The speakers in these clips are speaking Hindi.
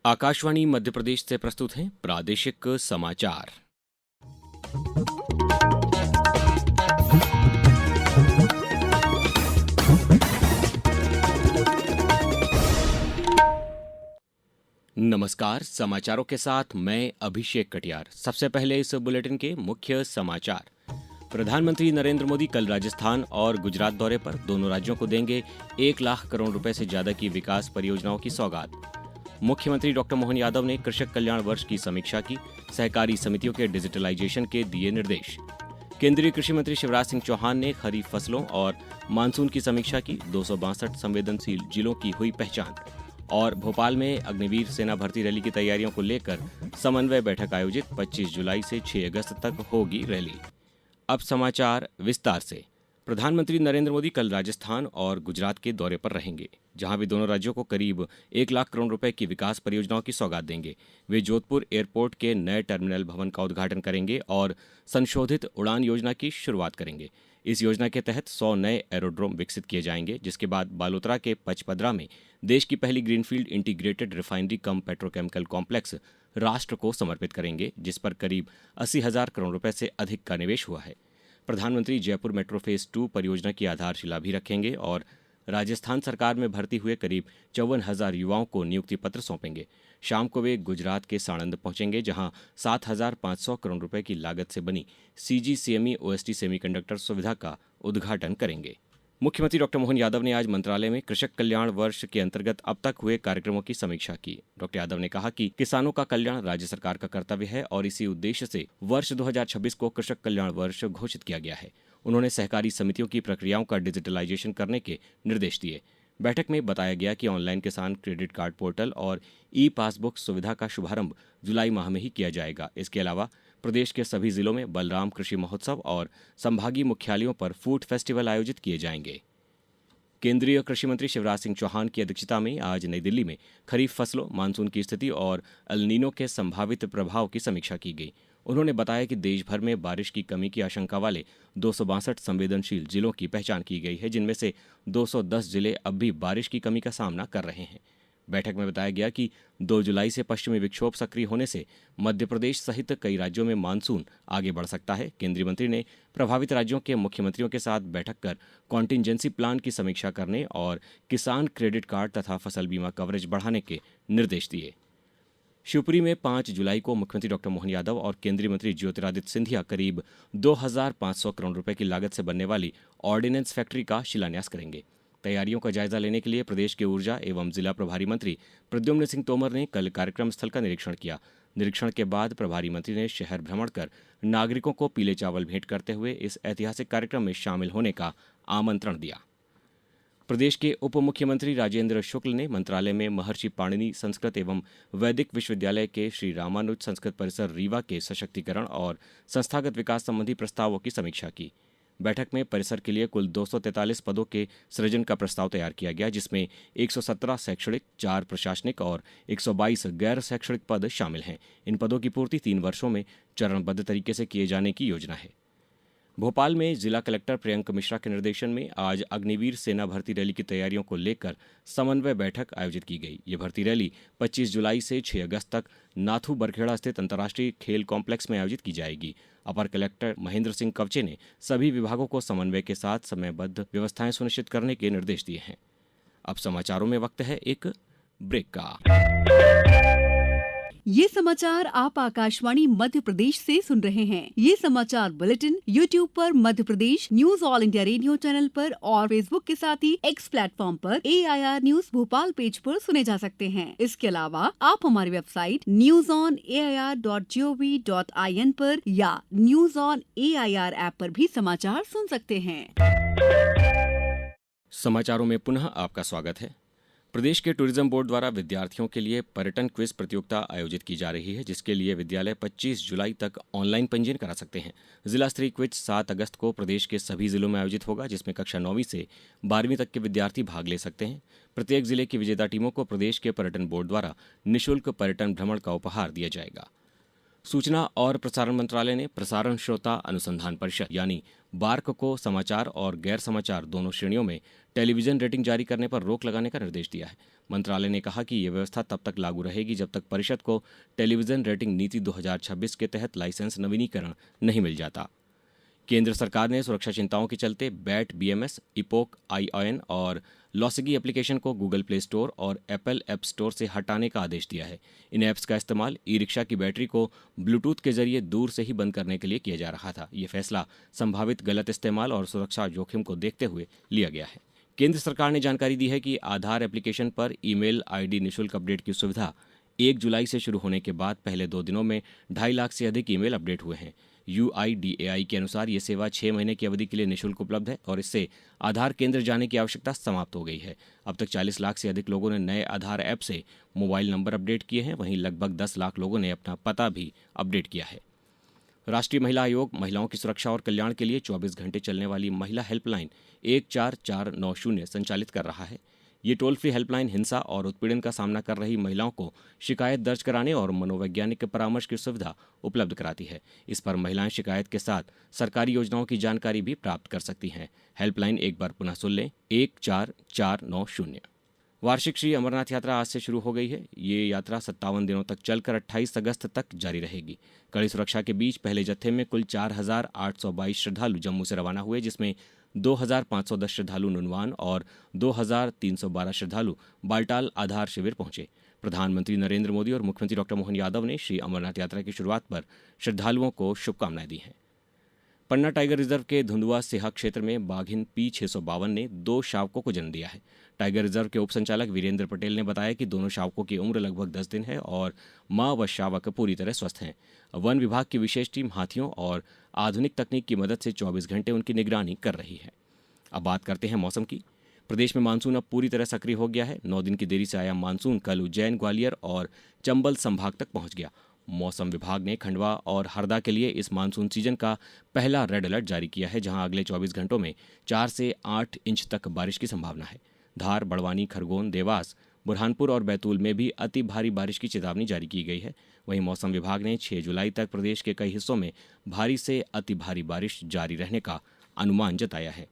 आकाशवाणी मध्य प्रदेश से प्रस्तुत हैं प्रादेशिक समाचार। नमस्कार, समाचारों के साथ मैं अभिषेक कटियार। सबसे पहले इस बुलेटिन के मुख्य समाचार। प्रधानमंत्री नरेंद्र मोदी कल राजस्थान और गुजरात दौरे पर दोनों राज्यों को देंगे 1 लाख करोड़ रुपए से ज्यादा की विकास परियोजनाओं की सौगात। मुख्यमंत्री डॉक्टर मोहन यादव ने कृषक कल्याण वर्ष की समीक्षा की, सहकारी समितियों के डिजिटलाइजेशन के दिए निर्देश। केंद्रीय कृषि मंत्री शिवराज सिंह चौहान ने खरीफ फसलों और मानसून की समीक्षा की, 262 संवेदनशील जिलों की हुई पहचान। और भोपाल में अग्निवीर सेना भर्ती रैली की तैयारियों को लेकर समन्वय बैठक आयोजित, 25 जुलाई से 6 अगस्त तक होगी रैली। अब समाचार विस्तार से। प्रधानमंत्री नरेंद्र मोदी कल राजस्थान और गुजरात के दौरे पर रहेंगे, जहां वे दोनों राज्यों को करीब 1 लाख करोड़ रुपए की विकास परियोजनाओं की सौगात देंगे। वे जोधपुर एयरपोर्ट के नए टर्मिनल भवन का उद्घाटन करेंगे और संशोधित उड़ान योजना की शुरुआत करेंगे। इस योजना के तहत 100 नए एरोड्रोम विकसित किए जाएंगे, जिसके बाद बालोतरा के पचपदरा में देश की पहली ग्रीनफील्ड इंटीग्रेटेड रिफाइनरी कम पेट्रोकेमिकल कॉम्प्लेक्स राष्ट्र को समर्पित करेंगे, जिस पर करीब 80,000 करोड़ रुपए से अधिक का निवेश हुआ है। प्रधानमंत्री जयपुर मेट्रो फेज 2 परियोजना की आधारशिला भी रखेंगे और राजस्थान सरकार में भर्ती हुए करीब 54,000 युवाओं को नियुक्ति पत्र सौंपेंगे। शाम को वे गुजरात के साणंद पहुंचेंगे, जहां 7,500 करोड़ रुपए की लागत से बनी CGCME OST सेमीकंडक्टर सुविधा का उद्घाटन करेंगे। मुख्यमंत्री डॉक्टर मोहन यादव ने आज मंत्रालय में कृषक कल्याण वर्ष के अंतर्गत अब तक हुए कार्यक्रमों की समीक्षा की। डॉक्टर यादव ने कहा कि किसानों का कल्याण राज्य सरकार का कर्तव्य है और इसी उद्देश्य से वर्ष 2026 को कृषक कल्याण वर्ष घोषित किया गया है। उन्होंने सहकारी समितियों की प्रक्रियाओं का डिजिटलाइजेशन करने के निर्देश दिए। बैठक में बताया गया कि ऑनलाइन किसान क्रेडिट कार्ड पोर्टल और ई-पासबुक सुविधा का शुभारंभ जुलाई माह में ही किया जाएगा। इसके अलावा प्रदेश के सभी जिलों में बलराम कृषि महोत्सव और संभागीय मुख्यालयों पर फूड फेस्टिवल आयोजित किए जाएंगे। केंद्रीय कृषि मंत्री शिवराज सिंह चौहान की अध्यक्षता में आज नई दिल्ली में खरीफ फसलों, मानसून की स्थिति और एल नीनो के संभावित प्रभाव की समीक्षा की गई। उन्होंने बताया कि देश भर में बारिश की कमी की आशंका वाले 262 संवेदनशील जिलों की पहचान की गई है, जिनमें से 210 जिले अब भी बारिश की कमी का सामना कर रहे हैं। बैठक में बताया गया कि 2 जुलाई से पश्चिमी विक्षोभ सक्रिय होने से मध्य प्रदेश सहित कई राज्यों में मानसून आगे बढ़ सकता है। केंद्रीय मंत्री ने प्रभावित राज्यों के मुख्यमंत्रियों के साथ बैठक कर कॉन्टिंजेंसी प्लान की समीक्षा करने और किसान क्रेडिट कार्ड तथा फसल बीमा कवरेज बढ़ाने के निर्देश दिए। शिवपुरी में 5 जुलाई को मुख्यमंत्री डॉक्टर मोहन यादव और केंद्रीय मंत्री ज्योतिरादित्य सिंधिया करीब 2,500 करोड़ रुपए की लागत से बनने वाली ऑर्डिनेंस फैक्ट्री का शिलान्यास करेंगे। तैयारियों का जायजा लेने के लिए प्रदेश के ऊर्जा एवं जिला प्रभारी मंत्री प्रद्युम्न सिंह तोमर ने कल कार्यक्रम स्थल का निरीक्षण किया। निरीक्षण के बाद प्रभारी मंत्री ने शहर भ्रमण कर नागरिकों को पीले चावल भेंट करते हुए इस ऐतिहासिक कार्यक्रम में शामिल होने का आमंत्रण दिया। प्रदेश के उप मुख्यमंत्री राजेंद्र शुक्ल ने मंत्रालय में महर्षि पाणिनि संस्कृत एवं वैदिक विश्वविद्यालय के श्री रामानुज संस्कृत परिसर रीवा के सशक्तिकरण और संस्थागत विकास संबंधी प्रस्तावों की समीक्षा की। बैठक में परिसर के लिए कुल 243 पदों के सृजन का प्रस्ताव तैयार किया गया, जिसमें 117 शैक्षणिक, 4 प्रशासनिक और 122 गैर शैक्षणिक पद शामिल हैं। इन पदों की पूर्ति 3 वर्षों में चरणबद्ध तरीके से किए जाने की योजना है। भोपाल में जिला कलेक्टर प्रियंक मिश्रा के निर्देशन में आज अग्निवीर सेना भर्ती रैली की तैयारियों को लेकर समन्वय बैठक आयोजित की गई। ये भर्ती रैली 25 जुलाई से 6 अगस्त तक नाथू बरखेड़ा स्थित अंतर्राष्ट्रीय खेल कॉम्प्लेक्स में आयोजित की जाएगी। अपर कलेक्टर महेंद्र सिंह कवचे ने सभी विभागों को समन्वय के साथ समयबद्ध व्यवस्थाएं सुनिश्चित करने के निर्देश दिए हैं। अब समाचारों में वक्त है एक ब्रेक का। ये समाचार आप आकाशवाणी मध्य प्रदेश से सुन रहे हैं। ये समाचार बुलेटिन YouTube पर Madhya Pradesh news all India radio channel पर और फेसबुक के साथ ही X प्लेटफॉर्म पर AIR न्यूज भोपाल पेज पर सुने जा सकते हैं। इसके अलावा आप हमारी वेबसाइट newsonair.gov.in पर या न्यूज ऑन AIR ऐप पर भी समाचार सुन सकते हैं। समाचारों में पुनः आपका स्वागत है। प्रदेश के टूरिज्म बोर्ड द्वारा विद्यार्थियों के लिए पर्यटन क्विज प्रतियोगिता आयोजित की जा रही है, जिसके लिए विद्यालय 25 जुलाई तक ऑनलाइन पंजीयन करा सकते हैं। जिला स्तरीय क्विज 7 अगस्त को प्रदेश के सभी जिलों में आयोजित होगा, जिसमें कक्षा 9वीं से 12वीं तक के विद्यार्थी भाग ले सकते हैं। प्रत्येक जिले की विजेता टीमों को प्रदेश के पर्यटन बोर्ड द्वारा निःशुल्क पर्यटन भ्रमण का उपहार दिया जाएगा। सूचना और प्रसारण मंत्रालय ने प्रसारण श्रोता अनुसंधान परिषद यानी बार्क को समाचार और गैर समाचार दोनों श्रेणियों में टेलीविजन रेटिंग जारी करने पर रोक लगाने का निर्देश दिया है। मंत्रालय ने कहा कि ये व्यवस्था तब तक लागू रहेगी जब तक परिषद को टेलीविजन रेटिंग नीति 2026 के तहत लाइसेंस नवीनीकरण नहीं मिल जाता। केंद्र सरकार ने सुरक्षा चिंताओं के चलते बैट बीएमएस, इपोक आईओएन और लॉसिगी एप्लीकेशन को गूगल प्ले स्टोर और एप्पल ऐप स्टोर से हटाने का आदेश दिया है। इन ऐप्स का इस्तेमाल ई रिक्शा की बैटरी को ब्लूटूथ के जरिए दूर से ही बंद करने के लिए किया जा रहा था। ये फैसला संभावित गलत इस्तेमाल और सुरक्षा जोखिम को देखते हुए लिया गया है। केंद्र सरकार ने जानकारी दी है कि आधार एप्लीकेशन पर ईमेल आईडी निःशुल्क अपडेट की सुविधा 1 जुलाई से शुरू होने के बाद पहले 2 दिनों में 2.5 लाख से अधिक ईमेल अपडेट हुए हैं। UIDAI के अनुसार ये सेवा 6 महीने की अवधि के लिए निःशुल्क उपलब्ध है और इससे आधार केंद्र जाने की आवश्यकता समाप्त हो गई है। अब तक 40 लाख से अधिक लोगों ने नए आधार ऐप से मोबाइल नंबर अपडेट किए हैं, वहीं लगभग 10 लाख लोगों ने अपना पता भी अपडेट किया है। राष्ट्रीय महिला आयोग महिलाओं की सुरक्षा और कल्याण के लिए 24 घंटे चलने वाली महिला हेल्पलाइन 14490 संचालित कर रहा है। ये टोल फ्री हेल्पलाइन हिंसा और उत्पीड़न का सामना कर रही महिलाओं को शिकायत दर्ज कराने और मनोवैज्ञानिक परामर्श की सुविधा उपलब्ध कराती है। इस पर महिलाएं शिकायत के साथ सरकारी योजनाओं की जानकारी भी प्राप्त कर सकती हैं। हेल्पलाइन एक बार पुनः सुन लें, 14490। वार्षिक श्री अमरनाथ यात्रा आज से शुरू हो गई है। ये यात्रा 57 दिनों तक चलकर 28 अगस्त तक जारी रहेगी। कड़ी सुरक्षा के बीच पहले जत्थे में कुल 4822 श्रद्धालु जम्मू से रवाना हुए, जिसमें 2510 श्रद्धालु नुनवान और 2312 श्रद्धालु बालटाल आधार शिविर पहुंचे। प्रधानमंत्री नरेंद्र मोदी और मुख्यमंत्री डॉक्टर मोहन यादव ने श्री अमरनाथ यात्रा की शुरुआत पर श्रद्धालुओं को शुभकामनाएं दी हैं। पन्ना टाइगर रिजर्व के धुंधुआ सिहा क्षेत्र में बाघिन P652 ने 2 शावकों को जन्म दिया है। टाइगर रिजर्व के उप संचालक वीरेंद्र पटेल ने बताया कि दोनों शावकों की उम्र लगभग 10 दिन है और मां व शावक पूरी तरह स्वस्थ हैं। वन विभाग की विशेष टीम हाथियों और आधुनिक तकनीक की मदद से 24 घंटे उनकी निगरानी कर रही है। अब बात करते हैं मौसम की। प्रदेश में मानसून अब पूरी तरह सक्रिय हो गया है। 9 दिन की देरी से आया मानसून कल उज्जैन, ग्वालियर और चंबल संभाग तक पहुंच गया। मौसम विभाग ने खंडवा और हरदा के लिए इस मानसून सीजन का पहला रेड अलर्ट जारी किया है, जहां अगले 24 घंटों में 4 से 8 इंच तक बारिश की संभावना है। धार, बड़वानी, खरगोन, देवास, बुरहानपुर और बैतूल में भी अति भारी बारिश की चेतावनी जारी की गई है। वहीं मौसम विभाग ने 6 जुलाई तक प्रदेश के कई हिस्सों में भारी से अति भारी बारिश जारी रहने का अनुमान जताया है।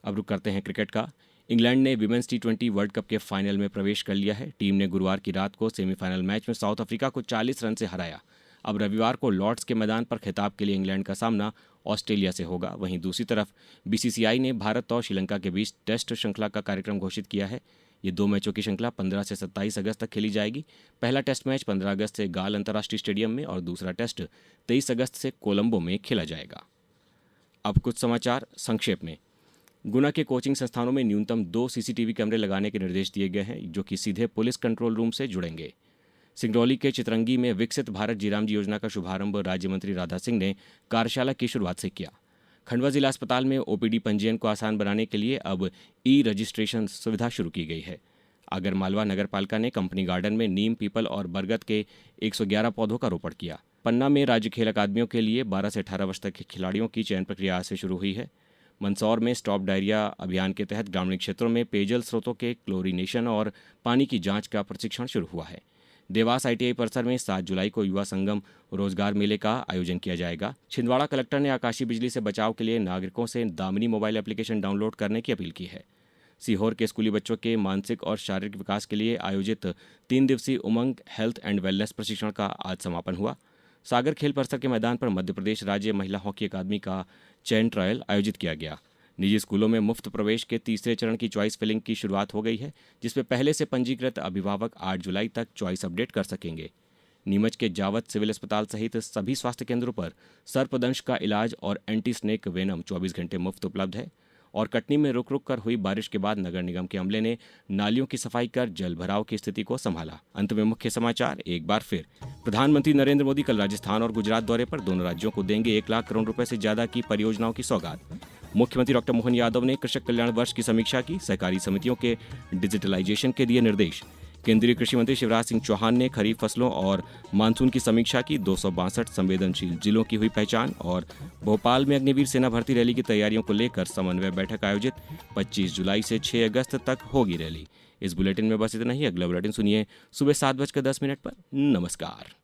अब रुक करते हैं क्रिकेट का। इंग्लैंड ने विमेंस T20 वर्ल्ड कप के फाइनल में प्रवेश कर लिया है। टीम ने गुरुवार की रात को सेमीफाइनल मैच में साउथ अफ्रीका को 40 रन से हराया। अब रविवार को लॉर्ड्स के मैदान पर खिताब के लिए इंग्लैंड का सामना ऑस्ट्रेलिया से होगा। वहीं दूसरी तरफ BCCI ने भारत और श्रीलंका के बीच टेस्ट श्रृंखला का कार्यक्रम घोषित किया है। ये 2 मैचों की श्रृंखला 15 से 27 अगस्त तक खेली जाएगी। पहला टेस्ट मैच 15 अगस्त से गाल अंतर्राष्ट्रीय स्टेडियम में और दूसरा टेस्ट 23 अगस्त से कोलंबो में खेला जाएगा। अब कुछ समाचार संक्षेप में। गुना के कोचिंग संस्थानों में न्यूनतम 2 CCTV कैमरे लगाने के निर्देश दिए गए हैं, जो कि सीधे पुलिस कंट्रोल रूम से जुड़ेंगे। सिंगरौली के चितरंगी में विकसित भारत जीरामजी योजना का शुभारंभ राज्य मंत्री राधा सिंह ने कार्यशाला की शुरुआत से किया। खंडवा जिला अस्पताल में OPD पंजीयन को आसान बनाने के लिए अब ई-रजिस्ट्रेशन सुविधा शुरू की गई है। आगरमालवा नगरपालिका ने कंपनी गार्डन में नीम, पीपल और बरगद के 111 पौधों का रोपण किया। पन्ना में राज्य खेल अकादमियों के लिए 12 से 18 वर्ष तक के खिलाड़ियों की चयन प्रक्रिया आज से शुरू हुई है। मंदसौर में स्टॉप डायरिया अभियान के तहत ग्रामीण क्षेत्रों में पेयजल स्रोतों के क्लोरीनेशन और पानी की जांच का प्रशिक्षण शुरू हुआ है। देवास ITI परिसर में 7 जुलाई को युवा संगम रोजगार मेले का आयोजन किया जाएगा। छिंदवाड़ा कलेक्टर ने आकाशीय बिजली से बचाव के लिए नागरिकों से दामिनी मोबाइल एप्लीकेशन डाउनलोड करने की अपील की है। सीहोर के स्कूली बच्चों के मानसिक और शारीरिक विकास के लिए आयोजित 3 दिवसीय उमंग हेल्थ एंड वेलनेस प्रशिक्षण का आज समापन हुआ। सागर खेल परिसर के मैदान पर मध्य प्रदेश राज्य महिला हॉकी अकादमी का चयन ट्रायल आयोजित किया गया। निजी स्कूलों में मुफ्त प्रवेश के तीसरे चरण की चॉइस फिलिंग की शुरुआत हो गई है, जिसमें पहले से पंजीकृत अभिभावक 8 जुलाई तक चॉइस अपडेट कर सकेंगे। नीमच के जावत सिविल अस्पताल सहित सभी स्वास्थ्य केंद्रों पर सर्पदंश का इलाज और एंटी स्नेक वेनम 24 घंटे मुफ्त उपलब्ध है। और कटनी में रुक रुक कर हुई बारिश के बाद नगर निगम के अमले ने नालियों की सफाई कर जल भराव की स्थिति को संभाला। अंत में मुख्य समाचार एक बार फिर। प्रधानमंत्री नरेंद्र मोदी कल राजस्थान और गुजरात दौरे पर दोनों राज्यों को देंगे 1 लाख करोड़ रुपए से ज्यादा की परियोजनाओं की सौगात। मुख्यमंत्री डॉक्टर मोहन यादव ने कृषक कल्याण वर्ष की समीक्षा की। सहकारी समितियों के डिजिटलाइजेशन के दिए निर्देश। केंद्रीय कृषि मंत्री शिवराज सिंह चौहान ने खरीफ फसलों और मानसून की समीक्षा की। 262 संवेदनशील जिलों की हुई पहचान। और भोपाल में अग्निवीर सेना भर्ती रैली की तैयारियों को लेकर समन्वय बैठक आयोजित। 25 जुलाई से 6 अगस्त तक होगी रैली। इस बुलेटिन में बस इतना ही। अगला बुलेटिन सुनिए सुबह 7:10 पर। नमस्कार।